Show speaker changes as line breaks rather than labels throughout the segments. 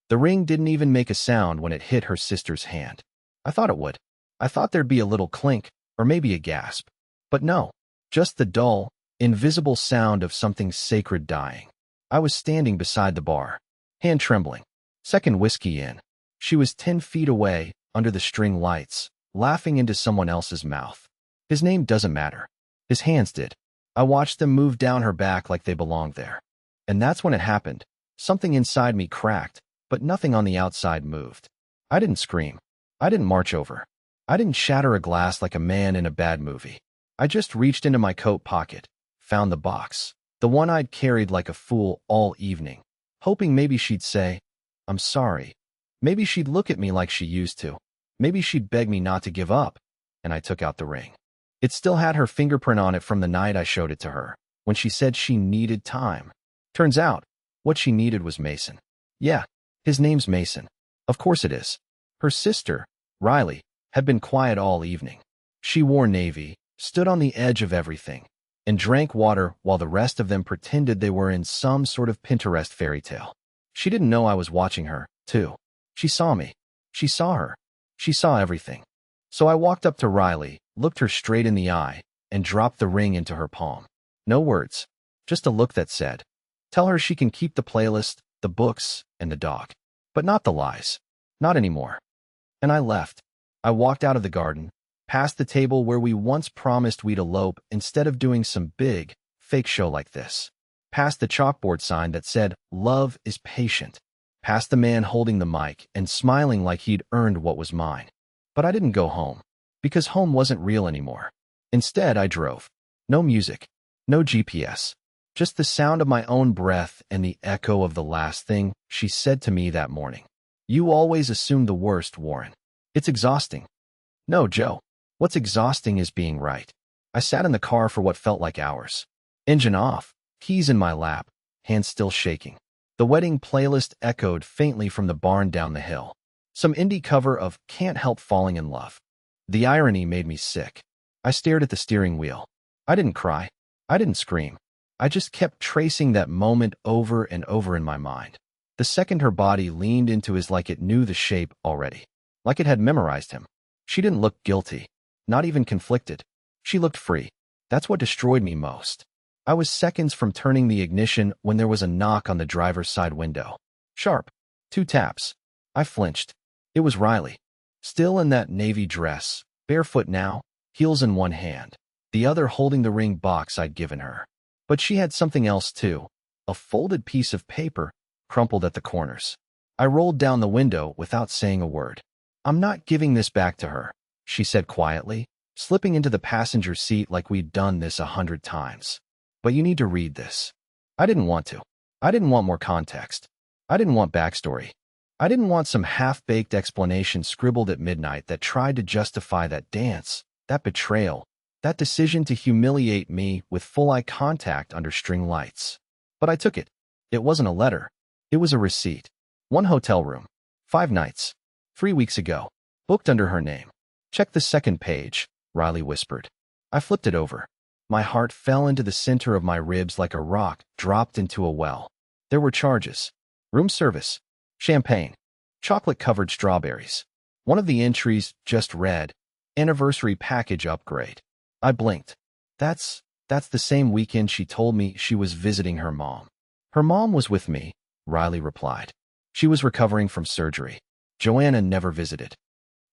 The ring didn't even make a sound when it hit her sister's hand. I thought it would. I thought there'd be a little clink, or maybe a gasp. But no, just the dull, invisible sound of something sacred dying. I was standing beside the bar, hand trembling, second whiskey in. She was 10 feet away, under the string lights, laughing into someone else's mouth. His name doesn't matter. His hands did. I watched them move down her back like they belonged there. And that's when it happened. Something inside me cracked, but nothing on the outside moved. I didn't scream. I didn't march over. I didn't shatter a glass like a man in a bad movie. I just reached into my coat pocket, found the box, the one I'd carried like a fool all evening, hoping maybe she'd say, "I'm sorry." Maybe she'd look at me like she used to. Maybe she'd beg me not to give up. And I took out the ring. It still had her fingerprint on it from the night I showed it to her, when she said she needed time. Turns out, what she needed was Mason. Yeah, his name's Mason. Of course it is. Her sister, Riley, had been quiet all evening. She wore navy, stood on the edge of everything, and drank water while the rest of them pretended they were in some sort of Pinterest fairy tale. She didn't know I was watching her, too. She saw me. She saw her. She saw everything. So I walked up to Riley, looked her straight in the eye, and dropped the ring into her palm. No words, just a look that said, "Tell her she can keep the playlist, the books, and the dog. But not the lies. Not anymore." And I left. I walked out of the garden, past the table where we once promised we'd elope instead of doing some big, fake show like this. Past the chalkboard sign that said, "Love is patient." Past the man holding the mic and smiling like he'd earned what was mine. But I didn't go home, because home wasn't real anymore. Instead, I drove. No music, no GPS, just the sound of my own breath and the echo of the last thing she said to me that morning. "You always assume the worst, Warren. It's exhausting." No, Joe. What's exhausting is being right. I sat in the car for what felt like hours. Engine off, keys in my lap, hands still shaking. The wedding playlist echoed faintly from the barn down the hill. Some indie cover of "Can't Help Falling in Love." The irony made me sick. I stared at the steering wheel. I didn't cry. I didn't scream. I just kept tracing that moment over and over in my mind. The second her body leaned into his like it knew the shape already. Like it had memorized him. She didn't look guilty. Not even conflicted. She looked free. That's what destroyed me most. I was seconds from turning the ignition when there was a knock on the driver's side window. Sharp. 2 taps. I flinched. It was Riley. Still in that navy dress, barefoot now, heels in one hand, the other holding the ring box I'd given her. But she had something else too. A folded piece of paper, crumpled at the corners. I rolled down the window without saying a word. "I'm not giving this back to her," she said quietly, slipping into the passenger seat like we'd done this 100 times. "But you need to read this." I didn't want to. I didn't want more context. I didn't want backstory. I didn't want some half-baked explanation scribbled at midnight that tried to justify that dance, that betrayal, that decision to humiliate me with full eye contact under string lights. But I took it. It wasn't a letter. It was a receipt. 1 hotel room. 5 nights. 3 weeks ago. Booked under her name. "Check the second page," Riley whispered. I flipped it over. My heart fell into the center of my ribs like a rock dropped into a well. There were charges. Room service. Champagne. Chocolate-covered strawberries. One of the entries just read, "Anniversary package upgrade." I blinked. That's the same weekend she told me she was visiting her mom. "Her mom was with me," Riley replied. "She was recovering from surgery. Joanna never visited."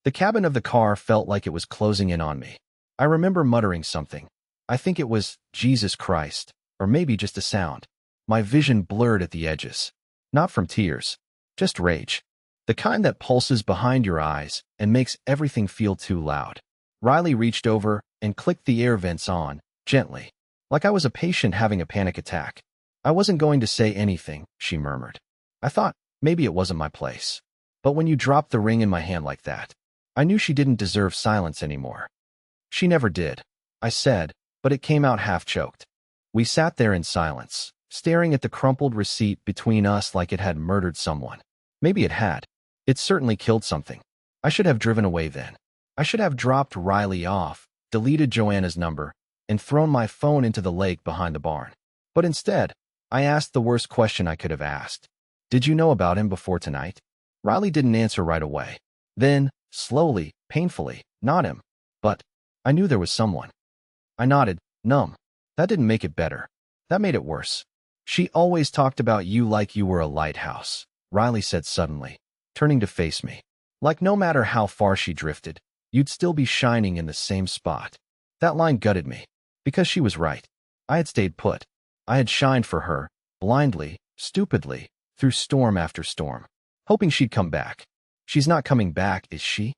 The cabin of the car felt like it was closing in on me. I remember muttering something. I think it was "Jesus Christ," or maybe just a sound. My vision blurred at the edges. Not from tears, just rage. The kind that pulses behind your eyes and makes everything feel too loud. Riley reached over and clicked the air vents on, gently, like I was a patient having a panic attack. "I wasn't going to say anything," she murmured. I thought maybe it wasn't my place. But when you dropped the ring in my hand like that, I knew she didn't deserve silence anymore. "She never did," I said, but it came out half-choked. We sat there in silence, staring at the crumpled receipt between us like it had murdered someone. Maybe it had. It certainly killed something. I should have driven away then. I should have dropped Riley off, deleted Joanna's number, and thrown my phone into the lake behind the barn. But instead, I asked the worst question I could have asked. Did you know about him before tonight? Riley didn't answer right away. Then, slowly, painfully, not him. But I knew there was someone. I nodded, numb. That didn't make it better. That made it worse. She always talked about you like you were a lighthouse, Riley said suddenly, turning to face me. Like no matter how far she drifted, you'd still be shining in the same spot. That line gutted me. Because she was right. I had stayed put. I had shined for her, blindly, stupidly, through storm after storm, hoping she'd come back. She's not coming back, is she?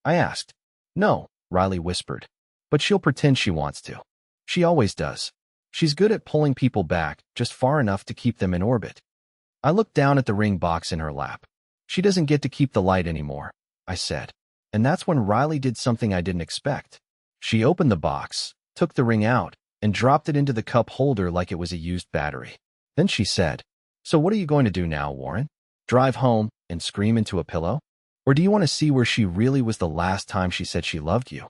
I asked. No, Riley whispered. But she'll pretend she wants to. She always does. She's good at pulling people back just far enough to keep them in orbit. I looked down at the ring box in her lap. She doesn't get to keep the light anymore, I said. And that's when Riley did something I didn't expect. She opened the box, took the ring out, and dropped it into the cup holder like it was a used battery. Then she said, "So what are you going to do now, Warren? Drive home and scream into a pillow? Or do you want to see where she really was the last time she said she loved you?"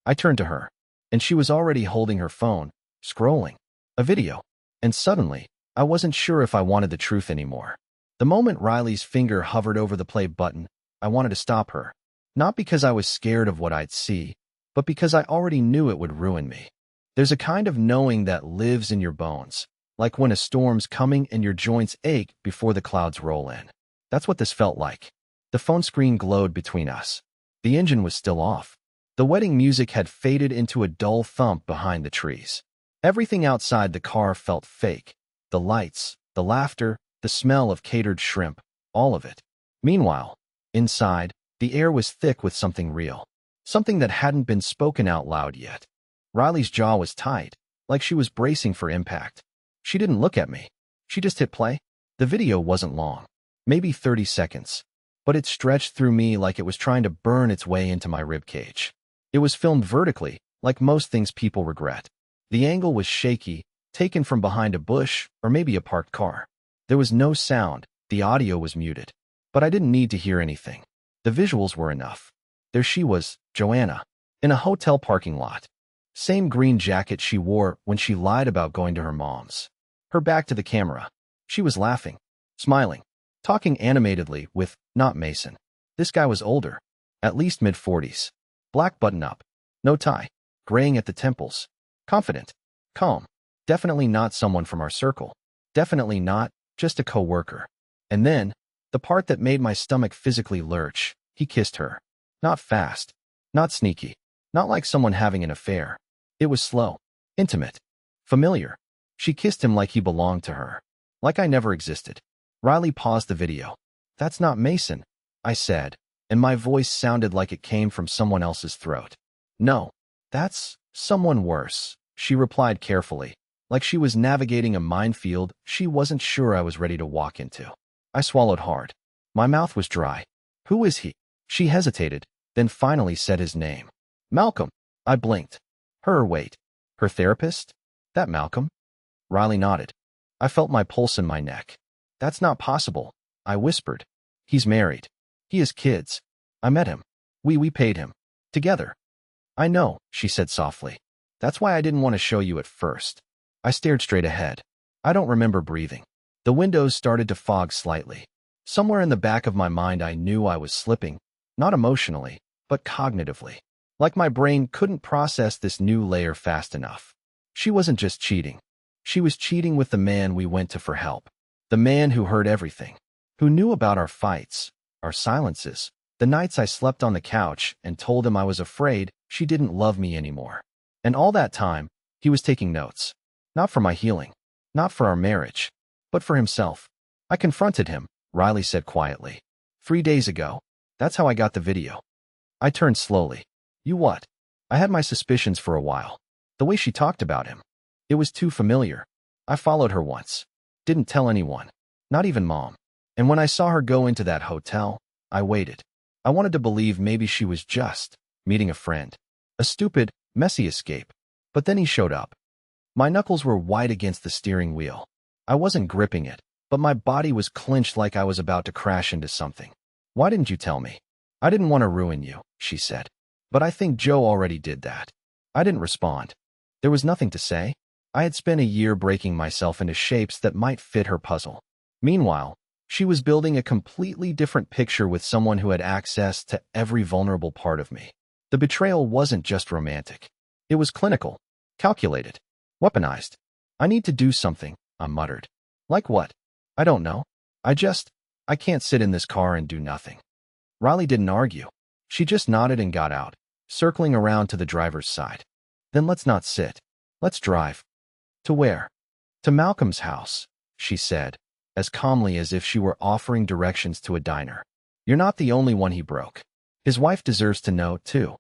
I turned to her, and she was already holding her phone, scrolling. A video. And suddenly, I wasn't sure if I wanted the truth anymore. The moment Riley's finger hovered over the play button, I wanted to stop her. Not because I was scared of what I'd see, but because I already knew it would ruin me. There's a kind of knowing that lives in your bones, like when a storm's coming and your joints ache before the clouds roll in. That's what this felt like. The phone screen glowed between us. The engine was still off. The wedding music had faded into a dull thump behind the trees. Everything outside the car felt fake. The lights, the laughter, the smell of catered shrimp, all of it. Meanwhile, inside, the air was thick with something real. Something that hadn't been spoken out loud yet. Riley's jaw was tight, like she was bracing for impact. She didn't look at me. She just hit play. The video wasn't long, maybe 30 seconds, but it stretched through me like it was trying to burn its way into my ribcage. It was filmed vertically, like most things people regret. The angle was shaky, taken from behind a bush or maybe a parked car. There was no sound, the audio was muted. But I didn't need to hear anything. The visuals were enough. There she was, Joanna, in a hotel parking lot. Same green jacket she wore when she lied about going to her mom's. Her back to the camera. She was laughing, smiling, talking animatedly with, not Mason. This guy was older, at least mid-40s. Black button-up, no tie, graying at the temples. Confident, calm, definitely not someone from our circle. Definitely not just a co-worker. And then, the part that made my stomach physically lurch, he kissed her. Not fast, not sneaky, not like someone having an affair. It was slow, intimate, familiar. She kissed him like he belonged to her, like I never existed. Riley paused the video. "That's not Mason," I said, and my voice sounded like it came from someone else's throat. "No, that's someone worse," she replied carefully, like she was navigating a minefield she wasn't sure I was ready to walk into. I swallowed hard. My mouth was dry. "Who is he?" She hesitated, then finally said his name. "Malcolm." I blinked. Wait. Her therapist? That Malcolm? Riley nodded. I felt my pulse in my neck. "That's not possible," I whispered. "He's married. He has kids. I met him. We paid him. Together." "I know," she said softly. "That's why I didn't want to show you at first." I stared straight ahead. I don't remember breathing. The windows started to fog slightly. Somewhere in the back of my mind I knew I was slipping, not emotionally, but cognitively. Like my brain couldn't process this new layer fast enough. She wasn't just cheating. She was cheating with the man we went to for help. The man who heard everything. Who knew about our fights, our silences, the nights I slept on the couch and told him I was afraid she didn't love me anymore. And all that time, he was taking notes. Not for my healing. Not for our marriage. But for himself. I confronted him, Riley said quietly. 3 days ago. That's how I got the video. I turned slowly. "You what?" I had my suspicions for a while. The way she talked about him. It was too familiar. I followed her once. Didn't tell anyone. Not even Mom. And when I saw her go into that hotel, I waited. I wanted to believe maybe she was just meeting a friend. A stupid, messy escape. But then he showed up. My knuckles were white against the steering wheel. I wasn't gripping it, but my body was clenched like I was about to crash into something. "Why didn't you tell me?" "I didn't want to ruin you," she said. "But I think Joe already did that." I didn't respond. There was nothing to say. I had spent a year breaking myself into shapes that might fit her puzzle. Meanwhile, She was building a completely different picture with someone who had access to every vulnerable part of me. The betrayal wasn't just romantic. It was clinical, calculated, weaponized. I need to do something, I muttered. Like what? I don't know. I can't sit in this car and do nothing. Riley didn't argue. She just nodded and got out, circling around to the driver's side. Then let's not sit. Let's drive. To where? To Malcolm's house, she said, as calmly as if she were offering directions to a diner. You're not the only one he broke. His wife deserves to know, too.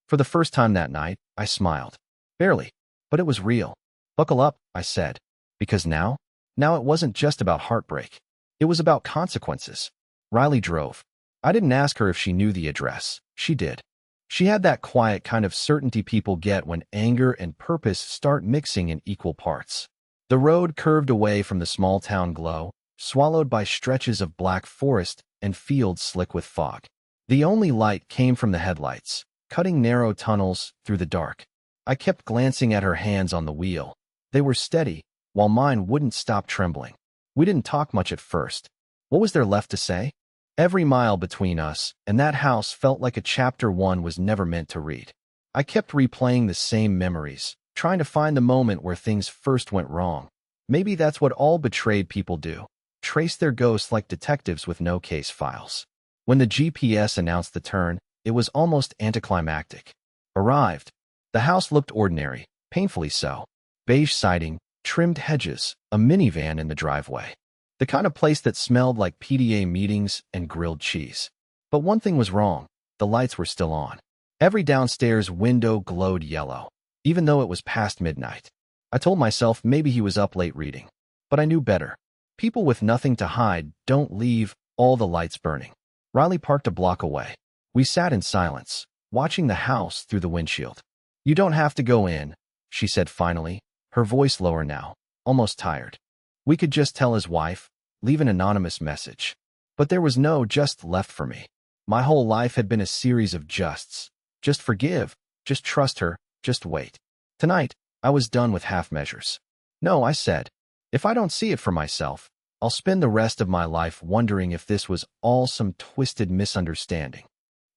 For the first time that night, I smiled. Barely, but it was real. Buckle up, I said, because now it wasn't just about heartbreak. It was about consequences. Riley drove. I didn't ask her if she knew the address. She did. She had that quiet kind of certainty people get when anger and purpose start mixing in equal parts. The road curved away from the small-town glow, swallowed by stretches of black forest and fields slick with fog. The only light came from the headlights, cutting narrow tunnels through the dark. I kept glancing at her hands on the wheel. They were steady, while mine wouldn't stop trembling. We didn't talk much at first. What was there left to say? Every mile between us and that house felt like a chapter one was never meant to read. I kept replaying the same memories, trying to find the moment where things first went wrong. Maybe that's what all betrayed people do, trace their ghosts like detectives with no case files. When the GPS announced the turn, it was almost anticlimactic. Arrived. The house looked ordinary, painfully so. Beige siding, trimmed hedges, a minivan in the driveway. The kind of place that smelled like PTA meetings and grilled cheese. But one thing was wrong. The lights were still on. Every downstairs window glowed yellow, even though it was past midnight. I told myself maybe he was up late reading. But I knew better. People with nothing to hide don't leave all the lights burning. Riley parked a block away. We sat in silence, watching the house through the windshield. You don't have to go in, she said finally, her voice lower now, almost tired. We could just tell his wife, leave an anonymous message. But there was no just left for me. My whole life had been a series of justs. Just forgive, just trust her, just wait. Tonight, I was done with half measures. No, I said, if I don't see it for myself, I'll spend the rest of my life wondering if this was all some twisted misunderstanding.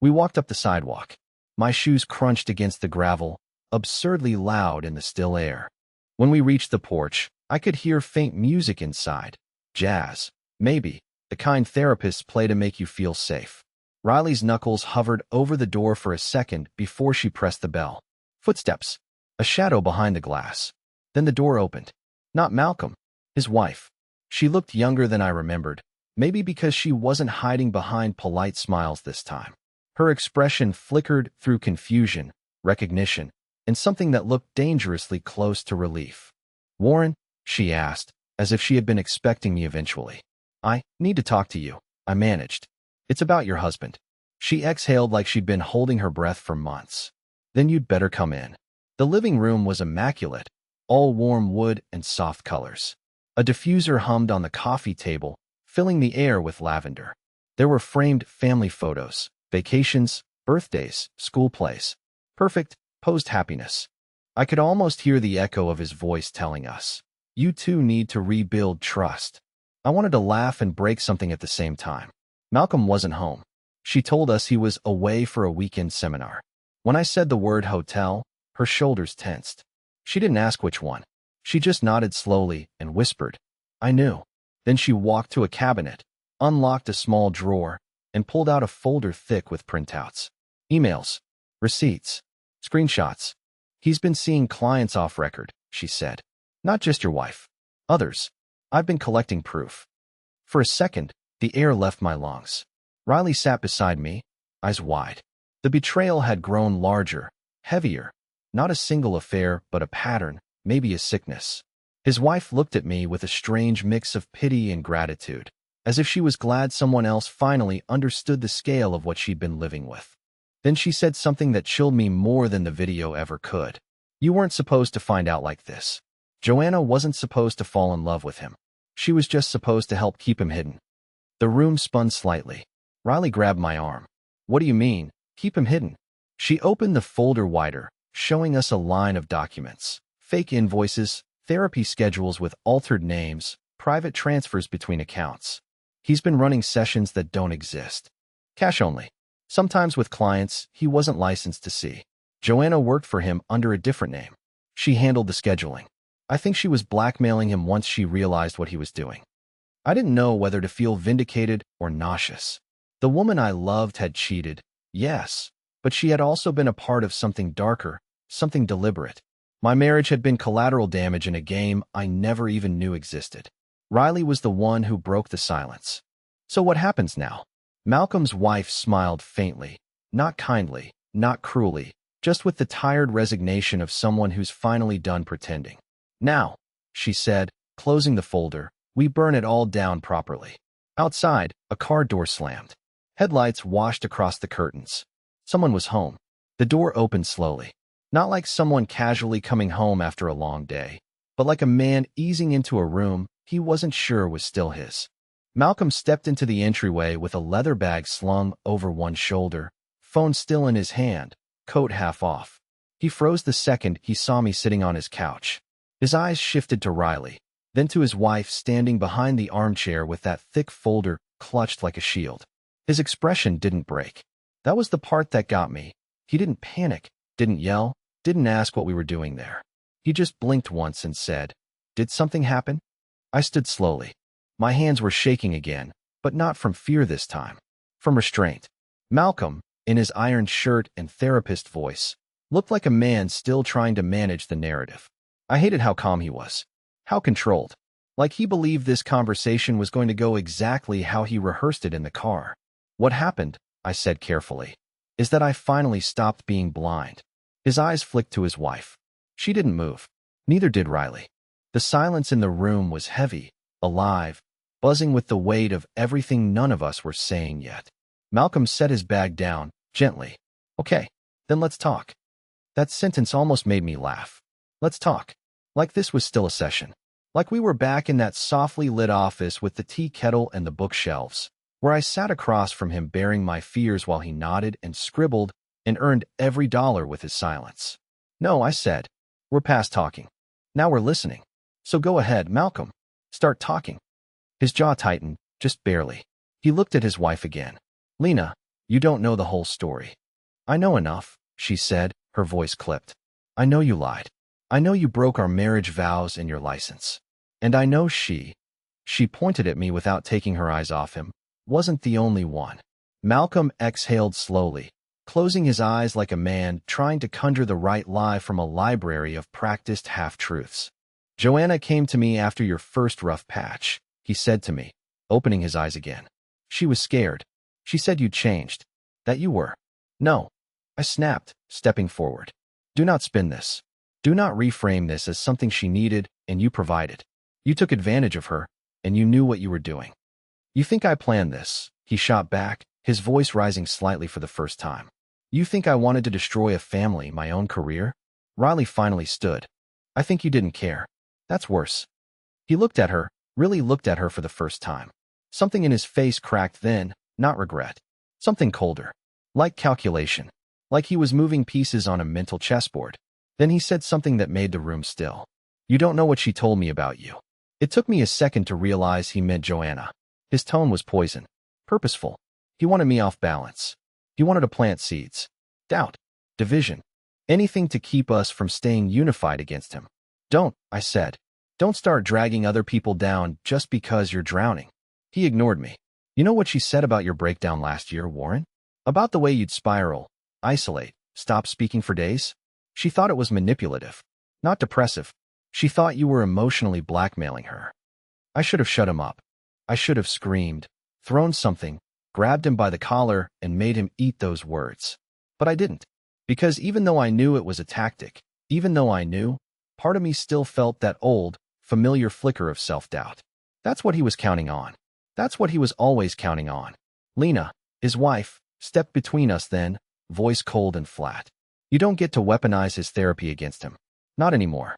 We walked up the sidewalk. My shoes crunched against the gravel, absurdly loud in the still air. When we reached the porch, I could hear faint music inside. Jazz, maybe, the kind therapists play to make you feel safe. Riley's knuckles hovered over the door for a second before she pressed the bell. Footsteps. A shadow behind the glass. Then the door opened. Not Malcolm, his wife. She looked younger than I remembered, maybe because she wasn't hiding behind polite smiles this time. Her expression flickered through confusion, recognition, and something that looked dangerously close to relief. Warren, she asked, as if she had been expecting me eventually. I need to talk to you, I managed. It's about your husband. She exhaled like she'd been holding her breath for months. Then you'd better come in. The living room was immaculate, all warm wood and soft colors. A diffuser hummed on the coffee table, filling the air with lavender. There were framed family photos, vacations, birthdays, school plays. Perfect, posed happiness. I could almost hear the echo of his voice telling us, you two need to rebuild trust. I wanted to laugh and break something at the same time. Malcolm wasn't home. She told us he was away for a weekend seminar. When I said the word hotel, her shoulders tensed. She didn't ask which one. She just nodded slowly and whispered, I knew. Then she walked to a cabinet, unlocked a small drawer, and pulled out a folder thick with printouts. Emails, receipts, screenshots. He's been seeing clients off record, she said. Not just your wife. Others. I've been collecting proof. For a second, the air left my lungs. Riley sat beside me, eyes wide. The betrayal had grown larger, heavier. Not a single affair, but a pattern, maybe a sickness. His wife looked at me with a strange mix of pity and gratitude, as if she was glad someone else finally understood the scale of what she'd been living with. Then she said something that chilled me more than the video ever could. You weren't supposed to find out like this. Joanna wasn't supposed to fall in love with him. She was just supposed to help keep him hidden. The room spun slightly. Riley grabbed my arm. What do you mean, keep him hidden? She opened the folder wider, showing us a line of documents. Fake invoices, therapy schedules with altered names, private transfers between accounts. He's been running sessions that don't exist. Cash only. Sometimes with clients he wasn't licensed to see. Joanna worked for him under a different name. She handled the scheduling. I think she was blackmailing him once she realized what he was doing. I didn't know whether to feel vindicated or nauseous. The woman I loved had cheated, yes, but she had also been a part of something darker, something deliberate. My marriage had been collateral damage in a game I never even knew existed. Riley was the one who broke the silence. So what happens now? Malcolm's wife smiled faintly, not kindly, not cruelly, just with the tired resignation of someone who's finally done pretending. Now, she said, closing the folder, we burn it all down properly. Outside, a car door slammed. Headlights washed across the curtains. Someone was home. The door opened slowly. Not like someone casually coming home after a long day, but like a man easing into a room he wasn't sure was still his. Malcolm stepped into the entryway with a leather bag slung over one shoulder, phone still in his hand, coat half off. He froze the second he saw me sitting on his couch. His eyes shifted to Riley, then to his wife standing behind the armchair with that thick folder clutched like a shield. His expression didn't break. That was the part that got me. He didn't panic, didn't yell, didn't ask what we were doing there. He just blinked once and said, "Did something happen?" I stood slowly. My hands were shaking again, but not from fear this time. From restraint. Malcolm, in his iron shirt and therapist voice, looked like a man still trying to manage the narrative. I hated how calm he was. How controlled. Like he believed this conversation was going to go exactly how he rehearsed it in the car. What happened, I said carefully, is that I finally stopped being blind. His eyes flicked to his wife. She didn't move. Neither did Riley. The silence in the room was heavy, alive, buzzing with the weight of everything none of us were saying yet. Malcolm set his bag down, gently. Okay, then let's talk. That sentence almost made me laugh. Let's talk. Like this was still a session. Like we were back in that softly lit office with the tea kettle and the bookshelves, where I sat across from him bearing my fears while he nodded and scribbled and earned every dollar with his silence. No, I said. We're past talking. Now we're listening. So go ahead, Malcolm. Start talking. His jaw tightened, just barely. He looked at his wife again. Lena, you don't know the whole story. I know enough, she said, her voice clipped. I know you lied. I know you broke our marriage vows and your license. And I know she pointed at me without taking her eyes off him, wasn't the only one. Malcolm exhaled slowly, closing his eyes like a man trying to conjure the right lie from a library of practiced half-truths. Joanna came to me after your first rough patch, he said to me, opening his eyes again. She was scared. She said you'd changed. That you were. No. I snapped, stepping forward. Do not spin this. Do not reframe this as something she needed and you provided. You took advantage of her, and you knew what you were doing. You think I planned this, he shot back, his voice rising slightly for the first time. You think I wanted to destroy a family, my own career? Riley finally stood. I think you didn't care. That's worse. He looked at her, really looked at her for the first time. Something in his face cracked then, not regret. Something colder. Like calculation. Like he was moving pieces on a mental chessboard. Then he said something that made the room still. You don't know what she told me about you. It took me a second to realize he meant Joanna. His tone was poison. Purposeful. He wanted me off balance. He wanted to plant seeds. Doubt. Division. Anything to keep us from staying unified against him. Don't, I said. Don't start dragging other people down just because you're drowning. He ignored me. You know what she said about your breakdown last year, Warren? About the way you'd spiral, isolate, stop speaking for days? She thought it was manipulative, not depressive. She thought you were emotionally blackmailing her. I should have shut him up. I should have screamed, thrown something, grabbed him by the collar and made him eat those words. But I didn't. Because even though I knew it was a tactic, even though I knew, part of me still felt that old, familiar flicker of self-doubt. That's what he was counting on. That's what he was always counting on. Lena, his wife, stepped between us then, voice cold and flat. You don't get to weaponize his therapy against him. Not anymore.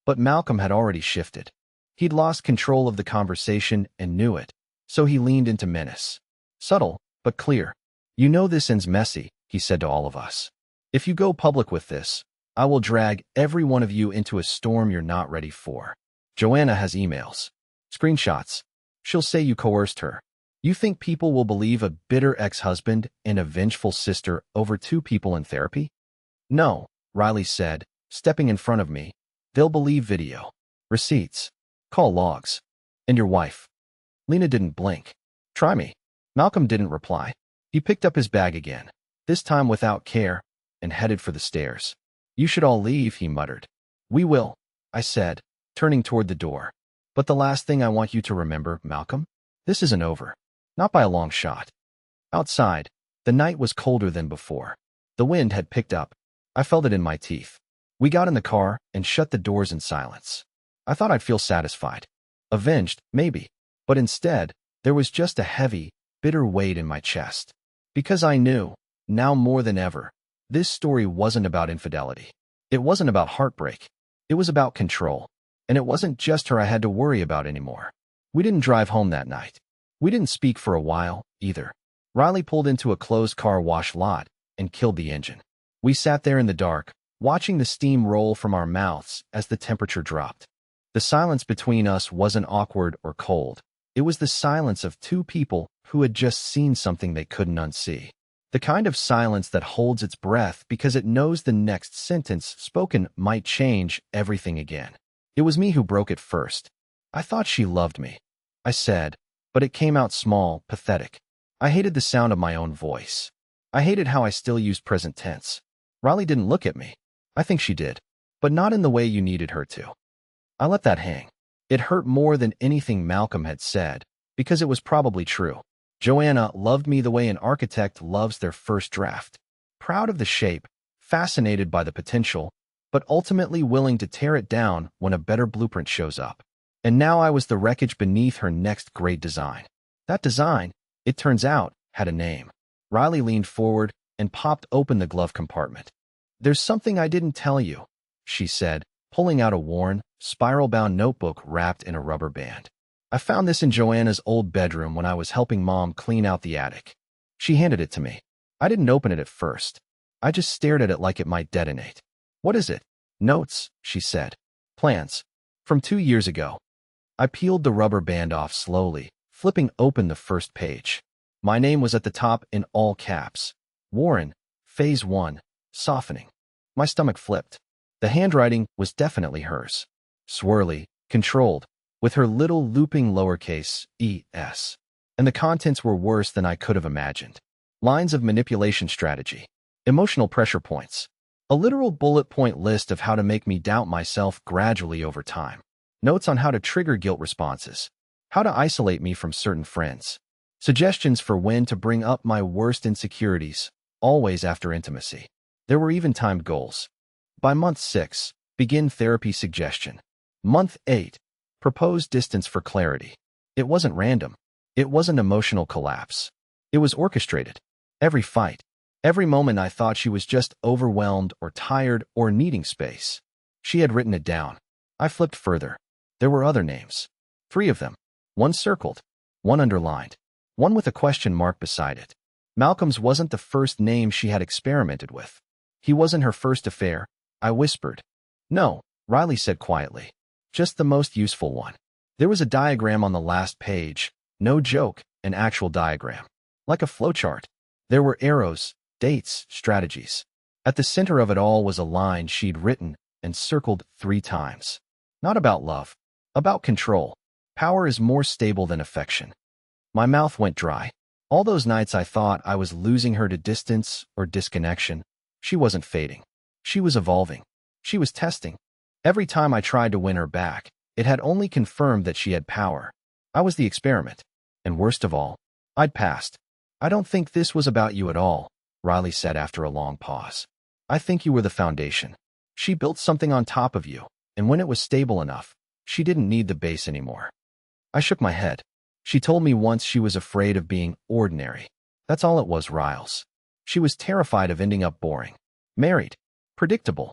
But Malcolm had already shifted. He'd lost control of the conversation and knew it, so he leaned into menace. Subtle, but clear. You know this ends messy, he said to all of us. If you go public with this, I will drag every one of you into a storm you're not ready for. Joanna has emails. Screenshots. She'll say you coerced her. You think people will believe a bitter ex-husband and a vengeful sister over two people in therapy? No, Riley said, stepping in front of me. They'll believe video, receipts, call logs. And your wife. Lena didn't blink. Try me. Malcolm didn't reply. He picked up his bag again, this time without care, and headed for the stairs. You should all leave, he muttered. We will, I said, turning toward the door. But the last thing I want you to remember, Malcolm, this isn't over. Not by a long shot. Outside, the night was colder than before. The wind had picked up. I felt it in my teeth. We got in the car and shut the doors in silence. I thought I'd feel satisfied. Avenged, maybe. But instead, there was just a heavy, bitter weight in my chest. Because I knew, now more than ever, this story wasn't about infidelity. It wasn't about heartbreak. It was about control. And it wasn't just her I had to worry about anymore. We didn't drive home that night. We didn't speak for a while, either. Riley pulled into a closed car wash lot and killed the engine. We sat there in the dark, watching the steam roll from our mouths as the temperature dropped. The silence between us wasn't awkward or cold. It was the silence of two people who had just seen something they couldn't unsee. The kind of silence that holds its breath because it knows the next sentence spoken might change everything again. It was me who broke it first. I thought she loved me, I said, but it came out small, pathetic. I hated the sound of my own voice. I hated how I still used present tense. Riley didn't look at me. I think she did, but not in the way you needed her to. I let that hang. It hurt more than anything Malcolm had said, because it was probably true. Joanna loved me the way an architect loves their first draft. Proud of the shape, fascinated by the potential, but ultimately willing to tear it down when a better blueprint shows up. And now I was the wreckage beneath her next great design. That design, it turns out, had a name. Riley leaned forward and popped open the glove compartment. There's something I didn't tell you, she said, pulling out a worn, spiral-bound notebook wrapped in a rubber band. I found this in Joanna's old bedroom when I was helping Mom clean out the attic. She handed it to me. I didn't open it at first. I just stared at it like it might detonate. What is it? Notes, she said. Plans. From 2 years ago. I peeled the rubber band off slowly, flipping open the first page. My name was at the top in all caps. Warren, Phase 1, softening. My stomach flipped. The handwriting was definitely hers. Swirly, controlled, with her little looping lowercase e-s. And the contents were worse than I could have imagined. Lines of manipulation strategy. Emotional pressure points. A literal bullet point list of how to make me doubt myself gradually over time. Notes on how to trigger guilt responses. How to isolate me from certain friends. Suggestions for when to bring up my worst insecurities, always after intimacy. There were even timed goals. By month 6, begin therapy suggestion. Month 8, propose distance for clarity. It wasn't random. It wasn't emotional collapse. It was orchestrated. Every fight, every moment I thought she was just overwhelmed or tired or needing space. She had written it down. I flipped further. There were other names. 3 of them. One circled, one underlined, one with a question mark beside it. Malcolm's wasn't the first name she had experimented with. He wasn't her first affair, I whispered. No, Riley said quietly. Just the most useful one. There was a diagram on the last page. No joke, an actual diagram. Like a flowchart. There were arrows, dates, strategies. At the center of it all was a line she'd written and circled 3 times. Not about love. About control. Power is more stable than affection. My mouth went dry. All those nights I thought I was losing her to distance or disconnection. She wasn't fading. She was evolving. She was testing. Every time I tried to win her back, it had only confirmed that she had power. I was the experiment. And worst of all, I'd passed. I don't think this was about you at all, Riley said after a long pause. I think you were the foundation. She built something on top of you, and when it was stable enough, she didn't need the base anymore. I shook my head. She told me once she was afraid of being ordinary. That's all it was, Riles. She was terrified of ending up boring. Married. Predictable.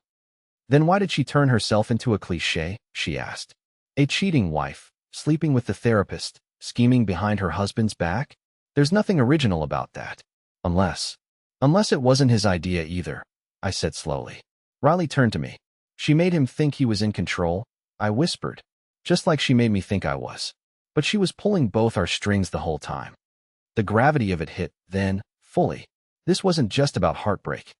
Then why did she turn herself into a cliché? She asked. A cheating wife, sleeping with the therapist, scheming behind her husband's back? There's nothing original about that. Unless it wasn't his idea either, I said slowly. Riley turned to me. She made him think he was in control, I whispered. Just like she made me think I was. But she was pulling both our strings the whole time. The gravity of it hit, then, fully. This wasn't just about heartbreak.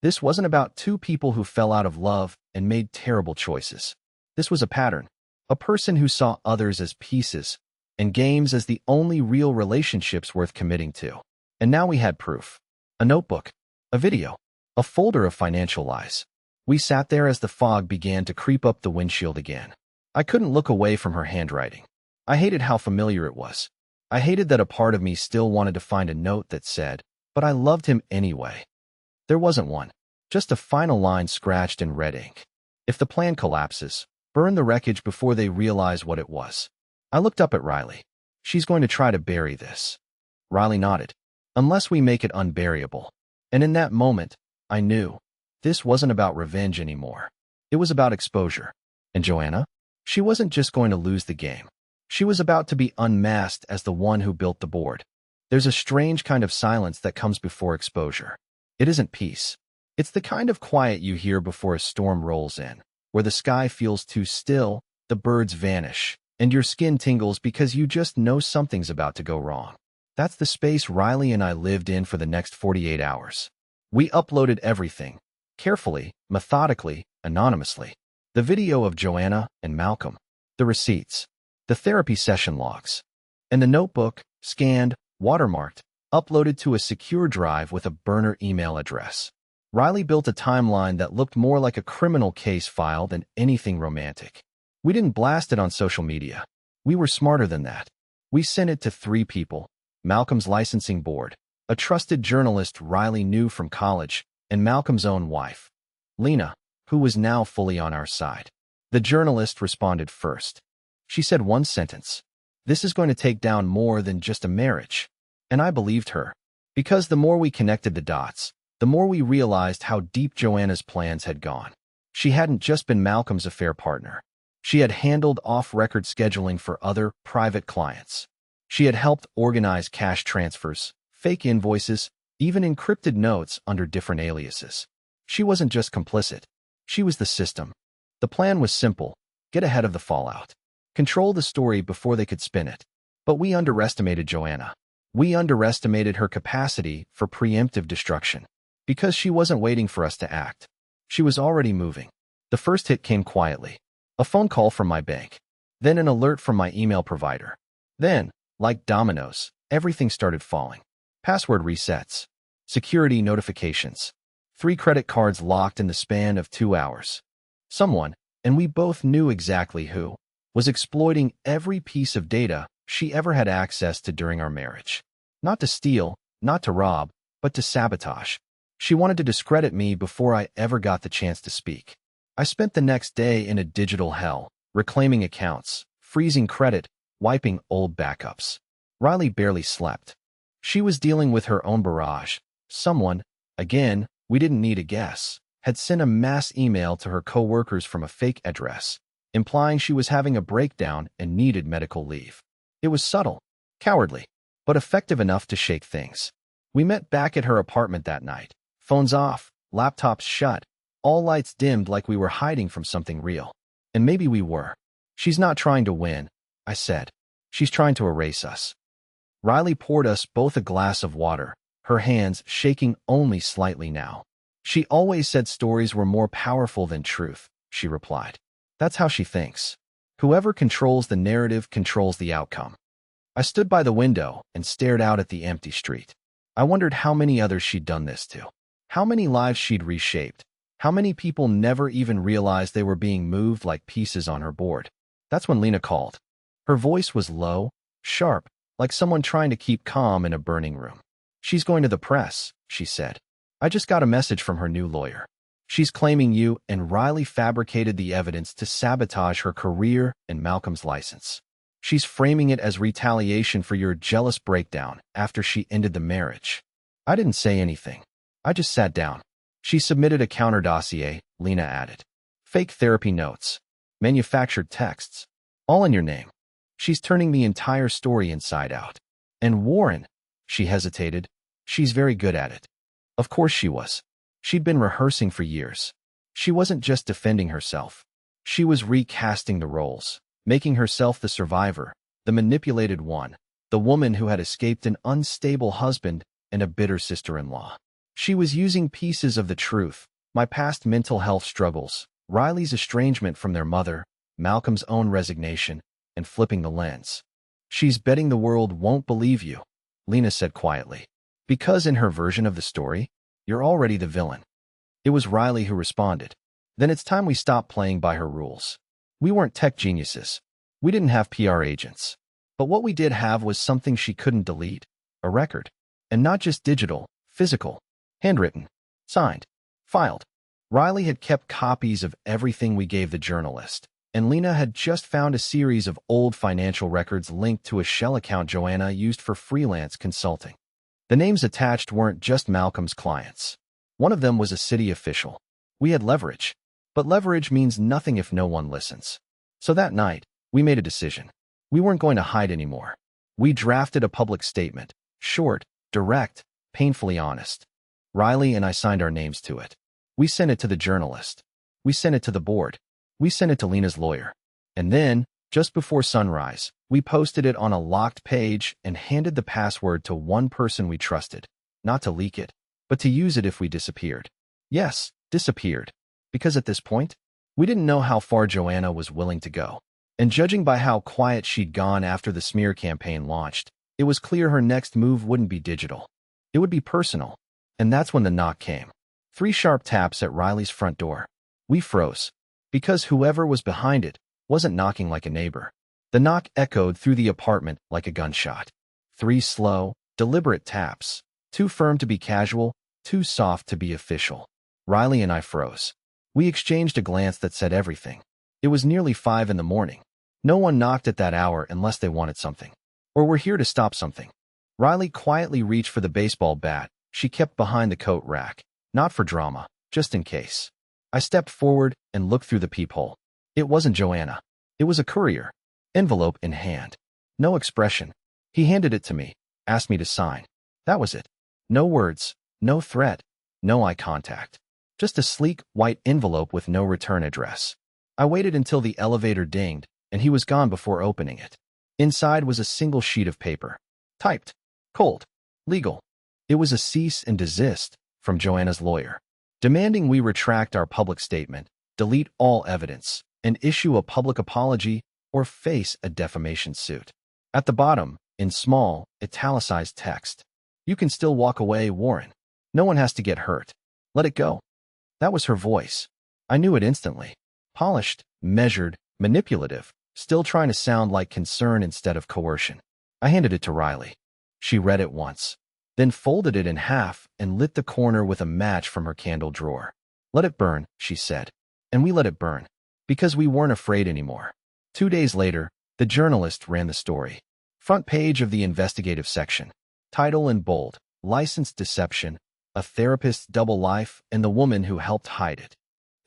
This wasn't about two people who fell out of love and made terrible choices. This was a pattern. A person who saw others as pieces, and games as the only real relationships worth committing to. And now we had proof. A notebook, a video, a folder of financial lies. We sat there as the fog began to creep up the windshield again. I couldn't look away from her handwriting. I hated how familiar it was. I hated that a part of me still wanted to find a note that said, "But I loved him anyway." There wasn't one. Just a final line scratched in red ink. "If the plan collapses, burn the wreckage before they realize what it was." I looked up at Riley. "She's going to try to bury this." Riley nodded. "Unless we make it unburyable." And in that moment, I knew. This wasn't about revenge anymore. It was about exposure. And Joanna? She wasn't just going to lose the game. She was about to be unmasked as the one who built the board. There's a strange kind of silence that comes before exposure. It isn't peace. It's the kind of quiet you hear before a storm rolls in, where the sky feels too still, the birds vanish, and your skin tingles because you just know something's about to go wrong. That's the space Riley and I lived in for the next 48 hours. We uploaded everything, carefully, methodically, anonymously. The video of Joanna and Malcolm, the receipts, the therapy session logs, and the notebook, scanned, watermarked, uploaded to a secure drive with a burner email address. Riley built a timeline that looked more like a criminal case file than anything romantic. We didn't blast it on social media. We were smarter than that. We sent it to 3 people: Malcolm's licensing board, a trusted journalist Riley knew from college, and Malcolm's own wife, Lena, who was now fully on our side. The journalist responded first. She said one sentence: "This is going to take down more than just a marriage." And I believed her. Because the more we connected the dots, the more we realized how deep Joanna's plans had gone. She hadn't just been Malcolm's affair partner. She had handled off-record scheduling for other, private clients. She had helped organize cash transfers, fake invoices, even encrypted notes under different aliases. She wasn't just complicit. She was the system. The plan was simple: get ahead of the fallout. Control the story before they could spin it. But we underestimated Joanna. We underestimated her capacity for preemptive destruction. Because she wasn't waiting for us to act. She was already moving. The first hit came quietly. A phone call from my bank. Then an alert from my email provider. Then, like dominoes, everything started falling. Password resets. Security notifications. 3 credit cards locked in the span of 2 hours. Someone, and we both knew exactly who, was exploiting every piece of data she ever had access to during our marriage. Not to steal, not to rob, but to sabotage. She wanted to discredit me before I ever got the chance to speak. I spent the next day in a digital hell, reclaiming accounts, freezing credit, wiping old backups. Riley barely slept. She was dealing with her own barrage. Someone, again, we didn't need a guess, had sent a mass email to her coworkers from a fake address, implying she was having a breakdown and needed medical leave. It was subtle, cowardly, but effective enough to shake things. We met back at her apartment that night. Phones off, laptops shut, all lights dimmed like we were hiding from something real. And maybe we were. "She's not trying to win," I said. "She's trying to erase us." Riley poured us both a glass of water, her hands shaking only slightly now. "She always said stories were more powerful than truth," she replied. "That's how she thinks. Whoever controls the narrative controls the outcome." I stood by the window and stared out at the empty street. I wondered how many others she'd done this to. How many lives she'd reshaped. How many people never even realized they were being moved like pieces on her board. That's when Lena called. Her voice was low, sharp, like someone trying to keep calm in a burning room. "She's going to the press," she said. "I just got a message from her new lawyer. She's claiming you and Riley fabricated the evidence to sabotage her career and Malcolm's license. She's framing it as retaliation for your jealous breakdown after she ended the marriage." I didn't say anything. I just sat down. "She submitted a counter dossier," Lena added. "Fake therapy notes. Manufactured texts. All in your name. She's turning the entire story inside out. And Warren," she hesitated, "she's very good at it." Of course she was. She'd been rehearsing for years. She wasn't just defending herself. She was recasting the roles, making herself the survivor, the manipulated one, the woman who had escaped an unstable husband and a bitter sister-in-law. She was using pieces of the truth, my past mental health struggles, Riley's estrangement from their mother, Malcolm's own resignation, and flipping the lens. "She's betting the world won't believe you," Lena said quietly. "Because in her version of the story, you're already the villain." It was Riley who responded. "Then it's time we stop playing by her rules. We weren't tech geniuses. We didn't have PR agents. But what we did have was something she couldn't delete, a record. And not just digital, physical, handwritten, signed, filed." Riley had kept copies of everything we gave the journalist, and Lena had just found a series of old financial records linked to a shell account Joanna used for freelance consulting. The names attached weren't just Malcolm's clients. One of them was a city official. We had leverage. But leverage means nothing if no one listens. So that night, we made a decision. We weren't going to hide anymore. We drafted a public statement, short, direct, painfully honest. Riley and I signed our names to it. We sent it to the journalist. We sent it to the board. We sent it to Lena's lawyer. And then, just before sunrise, we posted it on a locked page and handed the password to one person we trusted, not to leak it, but to use it if we disappeared. Yes, disappeared. Because at this point, we didn't know how far Joanna was willing to go. And judging by how quiet she'd gone after the smear campaign launched, it was clear her next move wouldn't be digital. It would be personal. And that's when the knock came. 3 sharp taps at Riley's front door. We froze. Because whoever was behind it wasn't knocking like a neighbor. The knock echoed through the apartment like a gunshot. 3 slow, deliberate taps. Too firm to be casual, too soft to be official. Riley and I froze. We exchanged a glance that said everything. It was nearly 5 in the morning. No one knocked at that hour unless they wanted something. Or were here to stop something. Riley quietly reached for the baseball bat she kept behind the coat rack. Not for drama, just in case. I stepped forward and looked through the peephole. It wasn't Joanna. It was a courier. Envelope in hand. No expression. He handed it to me, asked me to sign. That was it. No words, no threat, no eye contact. Just a sleek, white envelope with no return address. I waited until the elevator dinged, and he was gone before opening it. Inside was a single sheet of paper. Typed. Cold. Legal. It was a cease and desist from Joanna's lawyer, demanding we retract our public statement, delete all evidence, and issue a public apology or face a defamation suit. At the bottom, in small, italicized text, "You can still walk away, Warren. No one has to get hurt. Let it go." That was her voice. I knew it instantly. Polished, measured, manipulative, still trying to sound like concern instead of coercion. I handed it to Riley. She read it once, then folded it in half and lit the corner with a match from her candle drawer. "Let it burn," she said. And we let it burn, because we weren't afraid anymore. 2 days later, the journalist ran the story. Front page of the investigative section. Title in bold, "Licensed Deception, a Therapist's Double Life and the Woman Who Helped Hide It."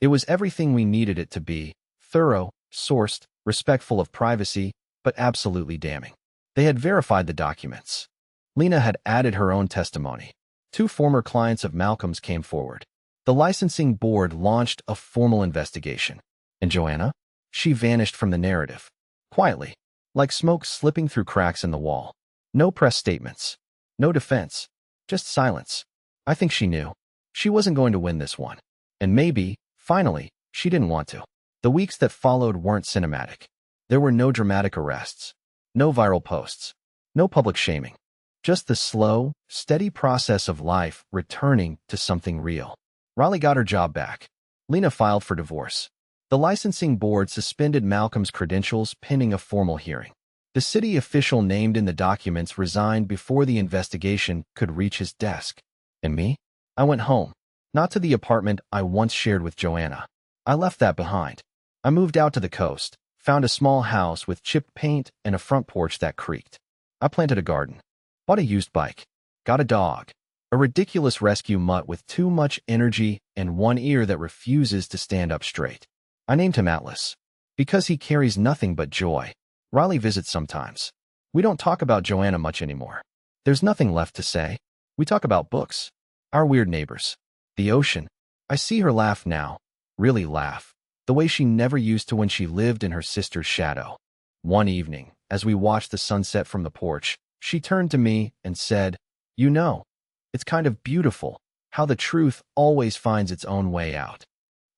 It was everything we needed it to be: thorough, sourced, respectful of privacy, but absolutely damning. They had verified the documents. Lena had added her own testimony. 2 former clients of Malcolm's came forward. The licensing board launched a formal investigation. And Joanna? She vanished from the narrative. Quietly, like smoke slipping through cracks in the wall. No press statements. No defense. Just silence. I think she knew. She wasn't going to win this one. And maybe, finally, she didn't want to. The weeks that followed weren't cinematic. There were no dramatic arrests. No viral posts. No public shaming. Just the slow, steady process of life returning to something real. Riley got her job back. Lena filed for divorce. The licensing board suspended Malcolm's credentials pending a formal hearing. The city official named in the documents resigned before the investigation could reach his desk. And me? I went home. Not to the apartment I once shared with Joanna. I left that behind. I moved out to the coast, found a small house with chipped paint and a front porch that creaked. I planted a garden. Bought a used bike. Got a dog. A ridiculous rescue mutt with too much energy and one ear that refuses to stand up straight. I named him Atlas. Because he carries nothing but joy. Riley visits sometimes. We don't talk about Joanna much anymore. There's nothing left to say. We talk about books. Our weird neighbors. The ocean. I see her laugh now. Really laugh. The way she never used to when she lived in her sister's shadow. One evening, as we watched the sunset from the porch, She turned to me and said, "You know, it's kind of beautiful how the truth always finds its own way out."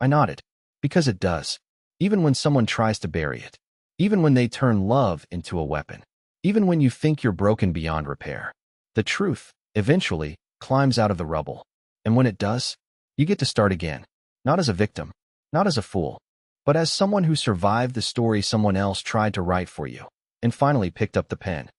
I nodded. Because it does. Even when someone tries to bury it. Even when they turn love into a weapon. Even when you think you're broken beyond repair. The truth, eventually, climbs out of the rubble. And when it does, you get to start again. Not as a victim. Not as a fool. But as someone who survived the story someone else tried to write for you. And finally picked up the pen.